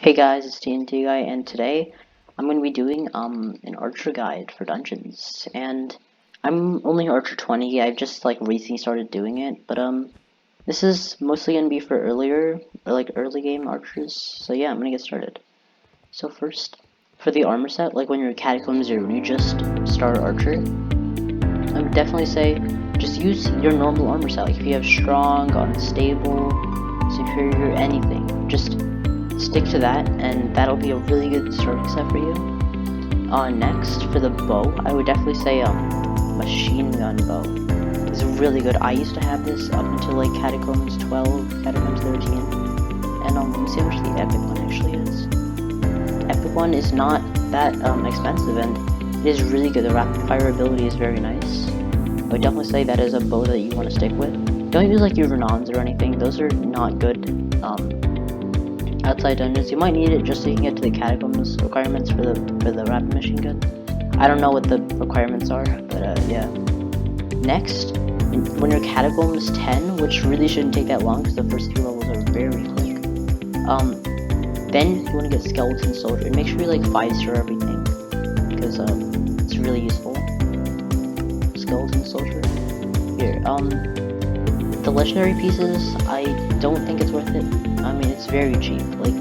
Hey guys, it's TNT Guy, and today I'm going to be doing an Archer guide for dungeons, and I'm only Archer 20. I've just recently started doing it, but this is mostly going to be for early game archers. So yeah, I'm gonna get started. So first, for the armor set, like when you're Catacombs or when you just start Archer, I would definitely say just use your normal armor set. Like if you have strong, unstable, superior, anything, just stick to that, and that'll be a really good starting set for you. Next, for the bow, I would definitely say machine gun bow is really good. I used to have this up until like Catacombs 12, Catacombs 13, and let me see how much the epic one actually is. The epic one is not that expensive, and it is really good. The rapid fire ability is very nice. I would definitely say that is a bow that you want to stick with. Don't use like your Renons or anything; those are not good. Outside dungeons, you might need it just so you can get to the Catacombs requirements for the rapid machine gun. I don't know what the requirements are, but yeah. Next, when you're Catacombs 10, which really shouldn't take that long because the first few levels are very quick. Then you want to get Skeleton Soldier, and make sure you like 5-star everything because it's really useful. Skeleton Soldier. Here, the legendary pieces, I don't think it's worth it. I mean, it's very cheap. Like,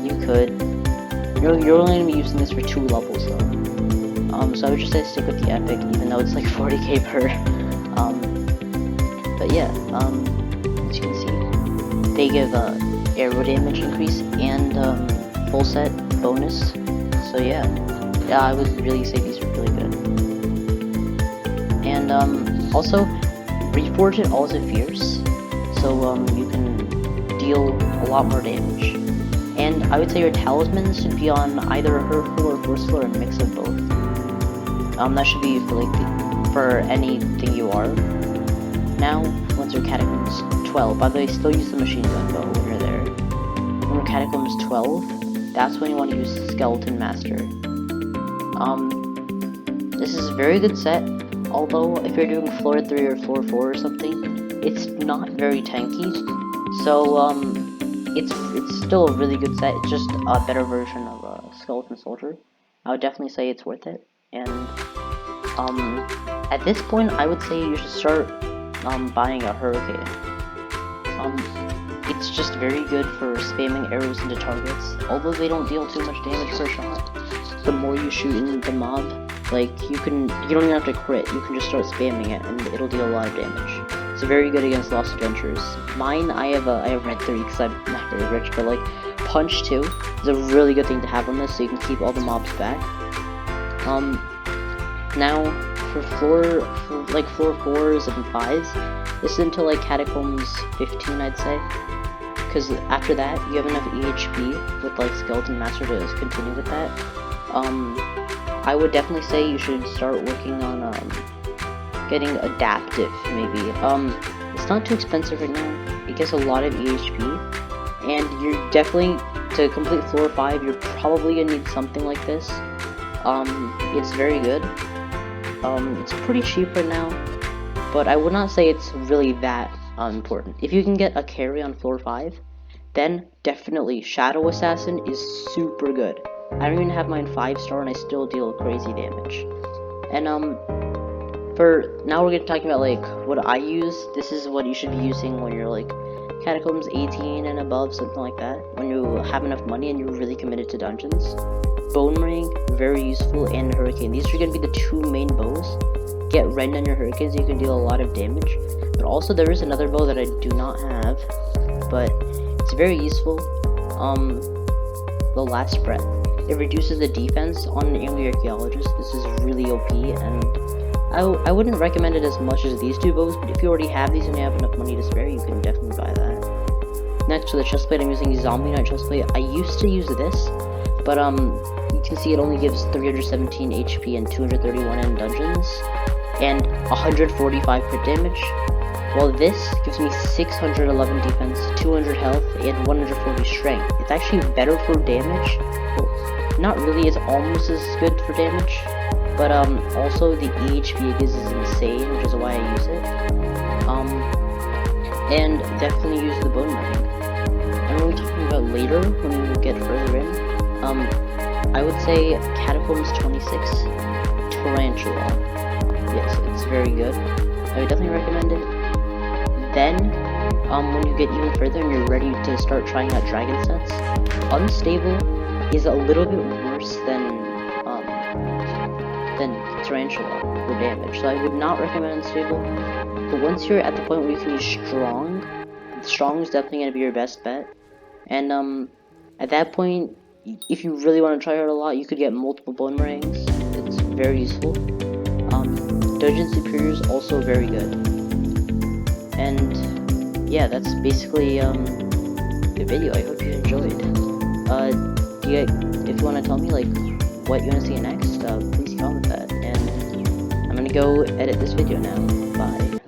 you're only gonna be using this for 2 levels though. So I would just say stick with the epic, even though it's like 40k per. But yeah, as you can see, they give arrow damage increase and full set bonus. So yeah, I would really say these are really good. And also, reforge it all as a fierce, so you can deal a lot more damage. And I would say your talismans should be on either a hurtful or forceful or a mix of both. That should be for anything you are. Now, once you're Catacombs 12, by the way, still use the machine gun bow when you're there. When you're Catacombs 12, that's when you want to use Skeleton Master. This is a very good set, although if you're doing floor 3 or floor 4 or something, it's not very tanky. So, it's still a really good set. It's just a better version of Skeleton Soldier. I would definitely say it's worth it. And, at this point, I would say you should start, buying a Hurricane. It's just very good for spamming arrows into targets. Although they don't deal too much damage per shot. The more you shoot in the mob, like, you don't even have to crit. You can just start spamming it, and it'll deal a lot of damage. It's very good against Lost Adventures. Mine, I have Red 3 because I'm not very rich, but like Punch 2 is a really good thing to have on this, so you can keep all the mobs back. Now for floor 4s and 5s, this is until like Catacombs 15, I'd say, because after that you have enough EHP with like Skeleton Master to continue with that. I would definitely say you should start working on getting adaptive, maybe. It's not too expensive right now. It gets a lot of EHP, and you're definitely, to complete floor 5, you're probably gonna need something like this. It's very good. It's pretty cheap right now, but I would not say it's really that important. If you can get a carry on floor 5, then definitely Shadow Assassin is super good. I don't even have mine 5-star, and I still deal crazy damage. And for now, we're gonna talk about like what I use. This is what you should be using when you're like Catacombs 18 and above, something like that. When you have enough money and you're really committed to dungeons. Bone Ring, very useful, and Hurricane. These are gonna be the 2 main bows. Get Rend on your Hurricanes, you can deal a lot of damage. But also there is another bow that I do not have, but it's very useful. The Last Breath. It reduces the defense on an enemy archaeologist. This is really OP, and I wouldn't recommend it as much as these 2 bows, but if you already have these and you have enough money to spare, you can definitely buy that. Next, for the chestplate, I'm using Zombie Knight chestplate. I used to use this, but you can see it only gives 317 HP and 231 in dungeons, and 145 crit damage, while this gives me 611 defense, 200 health, and 140 strength. It's actually better for damage. Well, not really, it's almost as good for damage, but also the EHP it gives is insane, which is why I use it. And definitely use the Bone Ring. I'm going to be talking about later when we get further in. I would say Catacombs 26 Tarantula. Yes, it's very good. I would definitely recommend it. Then, when you get even further and you're ready to start trying out dragon sets, Unstable is a little bit worse than Tarantula for damage, so I would not recommend Unstable. But once you're at the point where you can use Strong is definitely going to be your best bet. And at that point, if you really want to try hard a lot, you could get multiple Boomerangs. It's very useful. Dungeon Superior is also very good. And yeah, that's basically the video. I hope you enjoyed. If you want to tell me like what you want to see next, please comment that. And I'm gonna go edit this video now. Bye.